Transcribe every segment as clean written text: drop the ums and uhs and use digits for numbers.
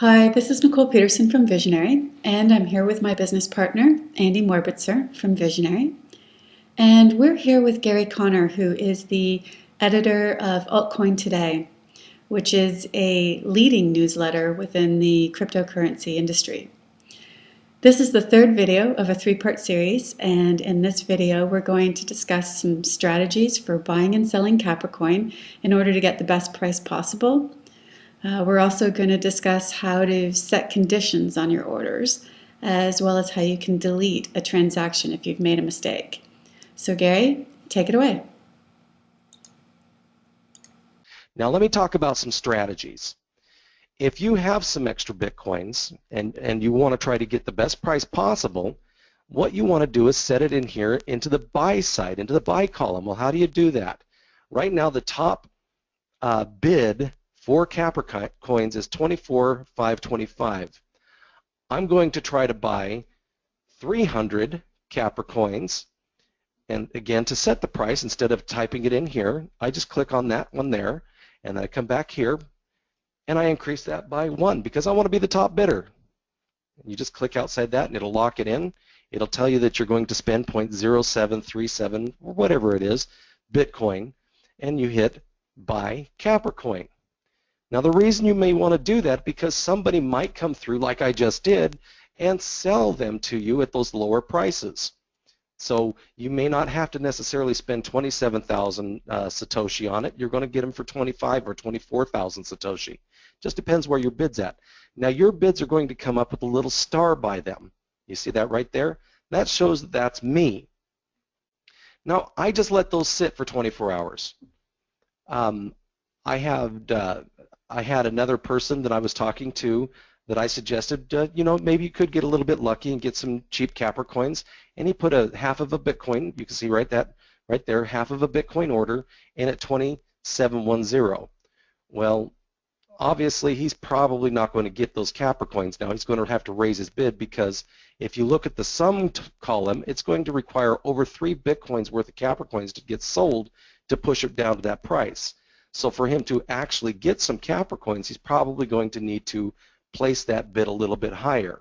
Hi, this is Nicole Peterson from Visionary, and I'm here with my business partner, Andy Morbitzer from Visionary. And we're here with Gary Connor, who is the editor of Altcoin Today, which is a leading newsletter within the cryptocurrency industry. This is the third video of a three-part series, and in this video we're going to discuss some strategies for buying and selling Capricoin in order to get the best price possible. We're also going to discuss how to set conditions on your orders, as well as how you can delete a transaction if you've made a mistake. So Gary, take it away. Now let me talk about some strategies. If you have some extra Bitcoins and you want to try to get the best price possible, what you want to do is set it in here into the buy side, into the buy column. Well, how do you do that? Right now the top bid for Capricoins is 24,525. I'm going to try to buy 300 Capricoins, and again, to set the price, instead of typing it in here, I just click on that one there, and I come back here and I increase that by 1 because I want to be the top bidder. You just click outside that and it'll lock it in. It'll tell you that you're going to spend 0.0737 or whatever it is Bitcoin, and you hit buy Capricoin. Now the reason you may want to do that because somebody might come through like I just did and sell them to you at those lower prices. So you may not have to necessarily spend 27,000 Satoshi on it. You're going to get them for 25 or 24,000 Satoshi. Just depends where your bid's at. Now your bids are going to come up with a little star by them. You see that right there? That shows that that's me. Now I just let those sit for 24 hours. I had another person that I was talking to that I suggested, maybe you could get a little bit lucky and get some cheap Capricoins, and he put a half of a Bitcoin, you can see right there, half of a Bitcoin order in at 2710. Well, obviously he's probably not going to get those Capricoins now. He's going to have to raise his bid because if you look at the sum column, it's going to require over 3 Bitcoins worth of Capricoins to get sold to push it down to that price. So for him to actually get some Capricoins, he's probably going to need to place that bid a little bit higher.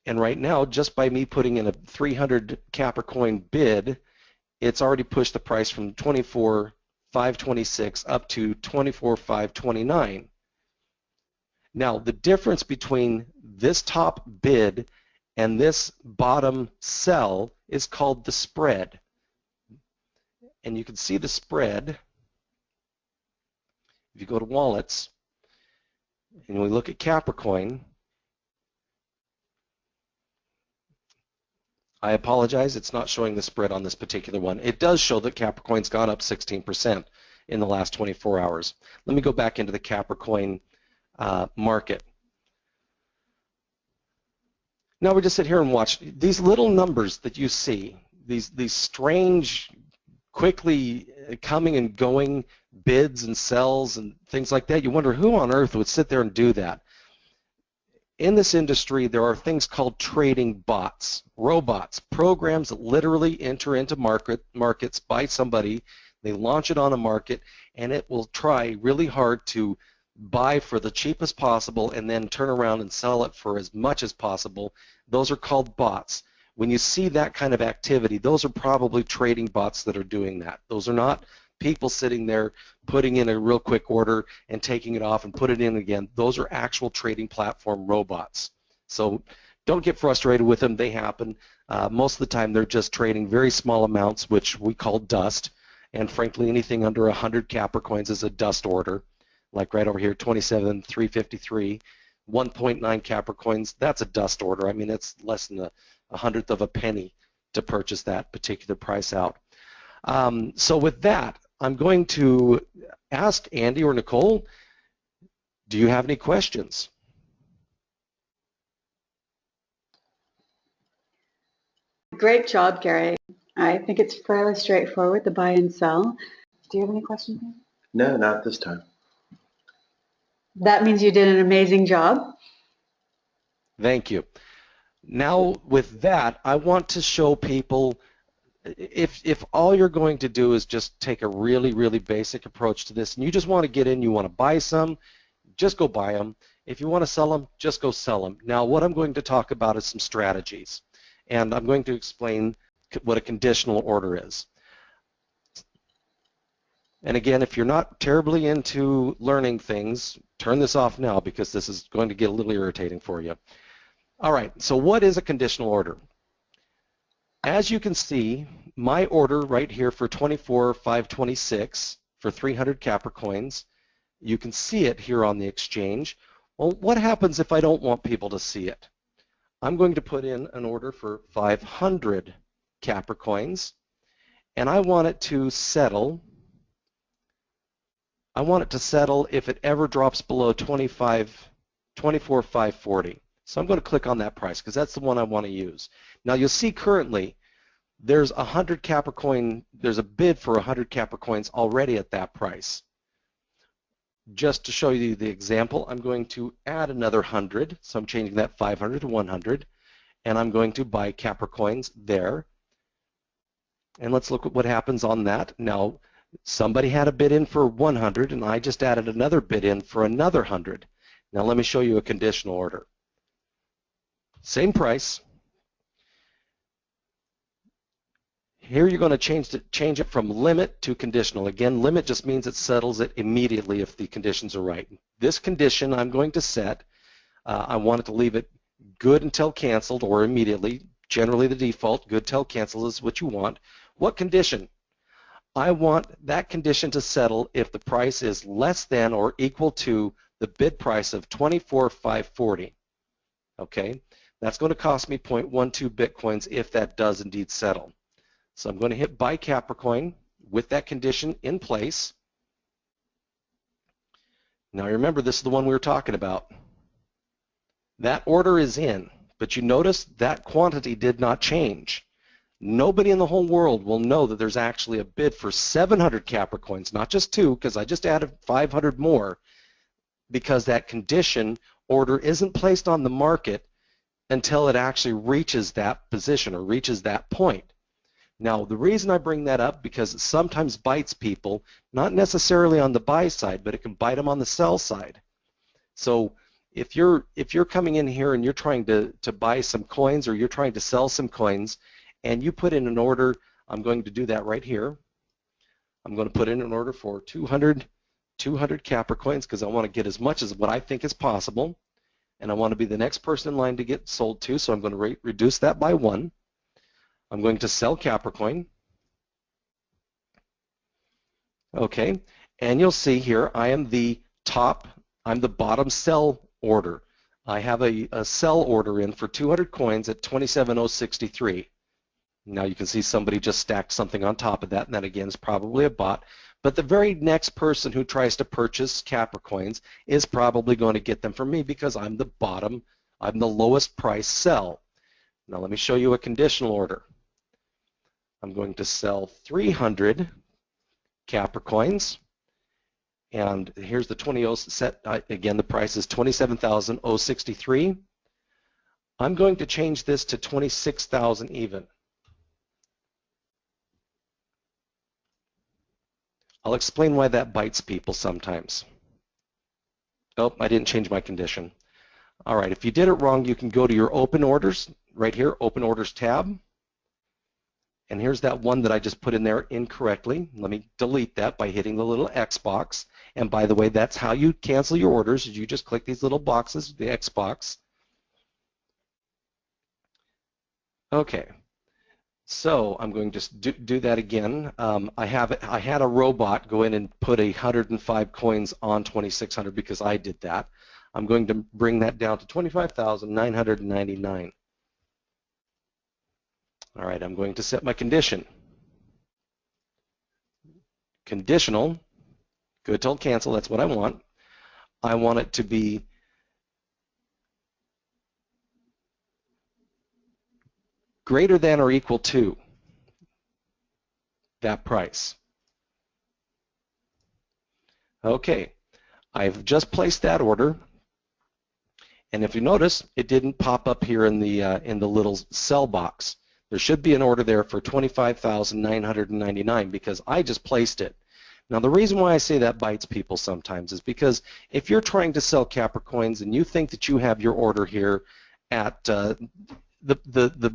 And right now, just by me putting in a 300 Capricoin bid, it's already pushed the price from 24,526 up to 24,529. Now, the difference between this top bid and this bottom sell is called the spread. And you can see the spread if you go to wallets and we look at Capricoin. I apologize, it's not showing the spread on this particular one. It does show that Capricoin's gone up 16% in the last 24 hours. Let me go back into the Capricoin market. Now we just sit here and watch these little numbers that you see, these strange, quickly coming and going bids and sells and things like that. You wonder who on earth would sit there and do that. In this industry, there are things called trading bots, robots, programs that literally enter into markets by somebody. They launch it on a market, and it will try really hard to buy for the cheapest possible and then turn around and sell it for as much as possible. Those are called bots. When you see that kind of activity, those are probably trading bots that are doing that. Those are not people sitting there putting in a real quick order and taking it off and put it in again. Those are actual trading platform robots. So don't get frustrated with them. They happen. Most of the time they're just trading very small amounts, which we call dust. And frankly, anything under 100 Capricoins is a dust order. Like right over here, 27,353, 1.9 Capricoins, that's a dust order. I mean, it's less than a hundredth of a penny to purchase that particular price out. So with that, I'm going to ask Andy or Nicole, do you have any questions? Great job, Gary. I think it's fairly straightforward, the buy and sell. Do you have any questions? No, not this time. That means you did an amazing job. Thank you. Now with that, I want to show people if all you're going to do is just take a really basic approach to this and you just want to get in, you want to buy some, just go buy them. If you want to sell them, just go sell them. Now, what I'm going to talk about is some strategies, and I'm going to explain what a conditional order is. And again, if you're not terribly into learning things, turn this off now because this is going to get a little irritating for you. All right, so what is a conditional order? As you can see, my order right here for 24,526 for 300 Capricoins, you can see it here on the exchange. Well, what happens if I don't want people to see it? I'm going to put in an order for 500 Capricoins, and I want it to settle. I want it to settle if it ever drops below 24,540. So I'm going to click on that price because that's the one I want to use. Now you'll see currently there's 100 Capricoin, there's a bid for 100 Capricoins already at that price. Just to show you the example, I'm going to add another 100, so I'm changing that 500 to 100, and I'm going to buy Capricoins there. And let's look at what happens on that. Now, somebody had a bid in for 100, and I just added another bid in for another 100. Now let me show you a conditional order. Same price. Here you're going to change it from limit to conditional. Again, limit just means it settles it immediately if the conditions are right. This condition I'm going to set, I want it to leave it good until canceled or immediately. Generally the default, good till canceled is what you want. What condition? I want that condition to settle if the price is less than or equal to the bid price of 24,540. Okay, that's going to cost me 0.12 Bitcoins if that does indeed settle. So I'm going to hit buy Capricoin with that condition in place. Now remember, this is the one we were talking about. That order is in, but you notice that quantity did not change. Nobody in the whole world will know that there's actually a bid for 700 Capricoins, not just 2, because I just added 500 more, because that condition order isn't placed on the market until it actually reaches that position or reaches that point. Now, the reason I bring that up, because it sometimes bites people, not necessarily on the buy side, but it can bite them on the sell side. So if you're coming in here and you're trying to buy some coins or you're trying to sell some coins and you put in an order, I'm going to do that right here. I'm going to put in an order for 200 Capricoins because I want to get as much as what I think is possible, and I want to be the next person in line to get sold to, so I'm going to reduce that by 1. I'm going to sell Capricoin. Okay, and you'll see here I am the bottom sell order. I have a sell order in for 200 coins at 27,063. Now you can see somebody just stacked something on top of that, and that again is probably a bot. But the very next person who tries to purchase Capricoins is probably going to get them from me because I'm the bottom, I'm the lowest price sell. Now let me show you a conditional order. I'm going to sell 300 Capricoins, and here's the 20 set. Again, the price is 27,063. I'm going to change this to 26,000 even. I'll explain why that bites people sometimes. Oh, I didn't change my condition. All right, if you did it wrong, you can go to your open orders, right here, open orders tab. And here's that one that I just put in there incorrectly. Let me delete that by hitting the little X box. And by the way, that's how you cancel your orders, is you just click these little boxes, the X box. Okay. So I'm going to do that again. I had a robot go in and put 105 coins on 2,600 because I did that. I'm going to bring that down to 25,999. All right, I'm going to set my condition. Conditional, good till cancel, that's what I want. I want it to be greater than or equal to that price. Okay, I've just placed that order, and if you notice, it didn't pop up here in the little sell box. There should be an order there for 25,999 because I just placed it. Now, the reason why I say that bites people sometimes is because if you're trying to sell Capricoins and you think that you have your order here at the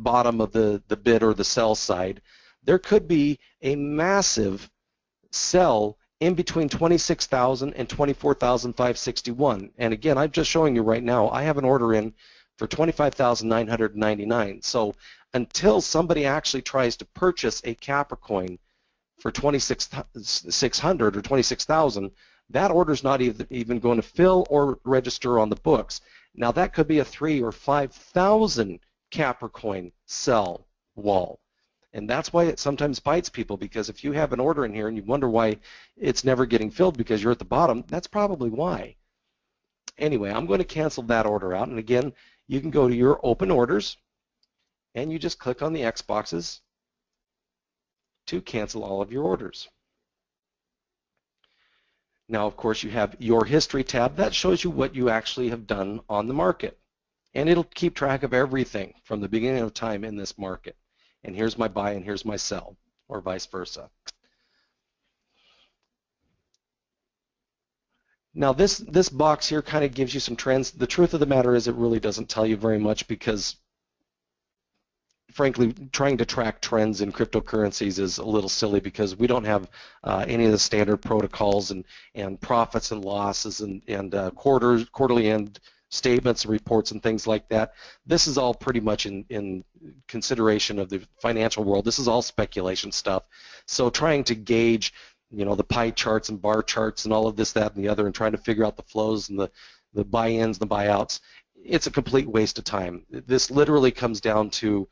bottom of the bid or the sell side, there could be a massive sell in between 26,000 and 24,561. And again, I'm just showing you right now, I have an order in for 25,999. So until somebody actually tries to purchase a Capricoin for 26,600 or 26,000, that order's not even going to fill or register on the books. Now that could be a 3,000 or 5,000 Capricoin sell wall. And that's why it sometimes bites people, because if you have an order in here and you wonder why it's never getting filled because you're at the bottom, that's probably why. Anyway, I'm going to cancel that order out. And again, you can go to your open orders and you just click on the X boxes to cancel all of your orders. Now, of course, you have your history tab. That shows you what you actually have done on the market. And it'll keep track of everything from the beginning of time in this market. And here's my buy and here's my sell, or vice versa. Now this box here kind of gives you some trends. The truth of the matter is it really doesn't tell you very much because, frankly, trying to track trends in cryptocurrencies is a little silly because we don't have any of the standard protocols and profits and losses and quarterly end statements and reports and things like that. This is all pretty much in consideration of the financial world. This is all speculation stuff. So trying to gauge, you know, the pie charts and bar charts and all of this, that, and the other, and trying to figure out the flows and the buy-ins, the buyouts, it's a complete waste of time. This literally comes down to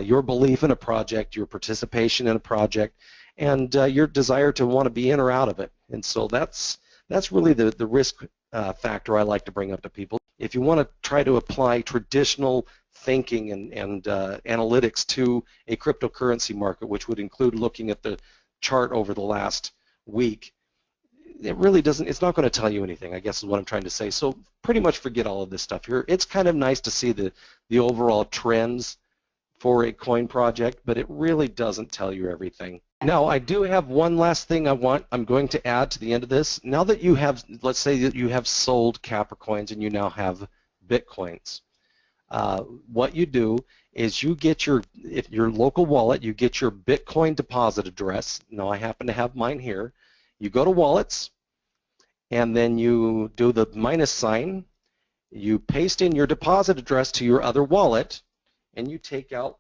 your belief in a project, your participation in a project, and your desire to want to be in or out of it. And so that's really the risk factor I like to bring up to people. If you want to try to apply traditional thinking and analytics to a cryptocurrency market, which would include looking at the chart over the last week, it really doesn't, it's not going to tell you anything, I guess is what I'm trying to say. So pretty much forget all of this stuff here. It's kind of nice to see the overall trends for a coin project, but it really doesn't tell you everything. Now, I do have one last thing I'm going to add to the end of this. Now that you have, let's say that you have sold Capricoins and you now have Bitcoins, what you do is you get your local wallet, you get your Bitcoin deposit address. Now, I happen to have mine here. You go to wallets, and then you do the minus sign. You paste in your deposit address to your other wallet, and you take out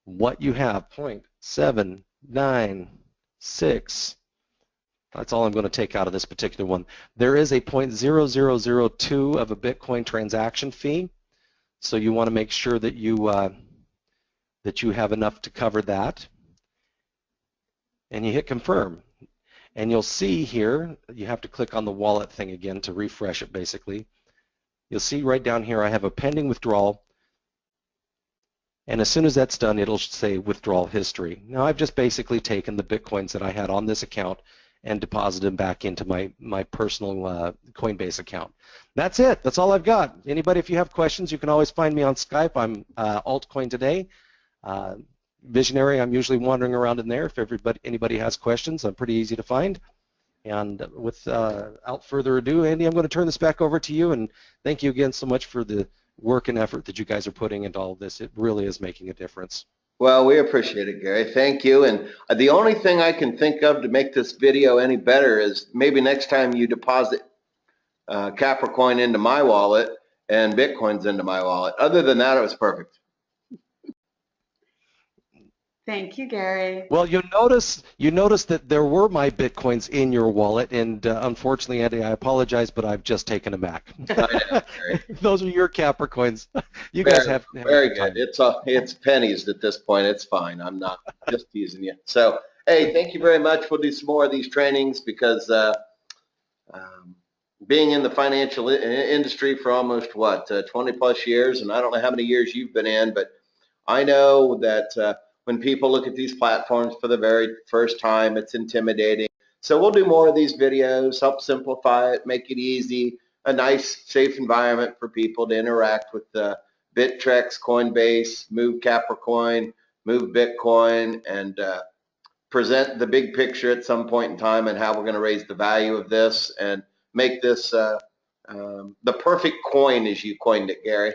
what you have, 0.796. That's all I'm going to take out of this particular one. There is a 0.0002 of a Bitcoin transaction fee, so you want to make sure that you have enough to cover that. And you hit confirm. And you'll see here, you have to click on the wallet thing again to refresh it basically. You'll see right down here I have a pending withdrawal. And as soon as that's done, it'll say withdrawal history. Now I've just basically taken the Bitcoins that I had on this account and deposited them back into my personal Coinbase account. That's it. That's all I've got. Anybody, if you have questions, you can always find me on Skype. I'm Altcoin Today. Visionary, I'm usually wandering around in there. If anybody has questions, I'm pretty easy to find. And without further ado, Andy, I'm going to turn this back over to you. And thank you again so much for the work and effort that you guys are putting into all of this. It really is making a difference. Well, we appreciate it, Gary. Thank you. And the only thing I can think of to make this video any better is maybe next time you deposit Capricoin into my wallet and Bitcoins into my wallet. Other than that, it was perfect. Thank you, Gary. Well, you notice that there were my Bitcoins in your wallet, and unfortunately, Andy, I apologize, but I've just taken them back. Those are your Capricoins. You guys have very good. It's pennies at this point. It's fine. I'm not just teasing you. So, hey, thank you very much. We'll do some more of these trainings because being in the financial industry for almost 20 plus years, and I don't know how many years you've been in, but I know that when people look at these platforms for the very first time, it's intimidating. So we'll do more of these videos, help simplify it, make it easy, a nice, safe environment for people to interact with Bittrex, Coinbase, move Capricoin, move Bitcoin, and present the big picture at some point in time and how we're going to raise the value of this and make this the perfect coin, as you coined it, Gary.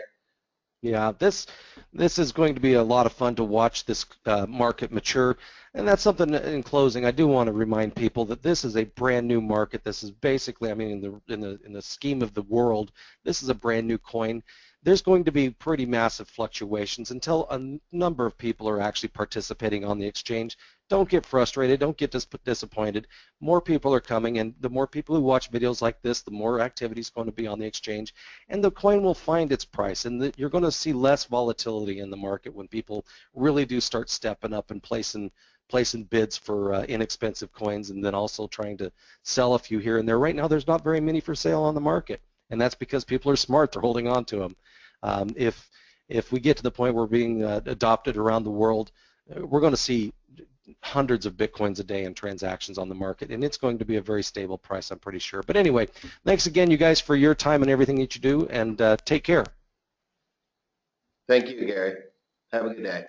Yeah, this is going to be a lot of fun to watch this market mature, and that's something. In closing, I do want to remind people that this is a brand new market. This is basically, I mean, in the scheme of the world, this is a brand new coin. There's going to be pretty massive fluctuations until a number of people are actually participating on the exchange. Don't get frustrated. Don't get disappointed. More people are coming, and the more people who watch videos like this, the more activity is going to be on the exchange, and the coin will find its price, and you're going to see less volatility in the market when people really do start stepping up and placing bids for inexpensive coins, and then also trying to sell a few here and there. Right now, there's not very many for sale on the market, and that's because people are smart. They're holding on to them. If we get to the point where we're being adopted around the world, we're going to see hundreds of Bitcoins a day in transactions on the market, and it's going to be a very stable price, I'm pretty sure. But anyway, thanks again, you guys, for your time and everything that you do, and take care. Thank you, Gary. Have a good day.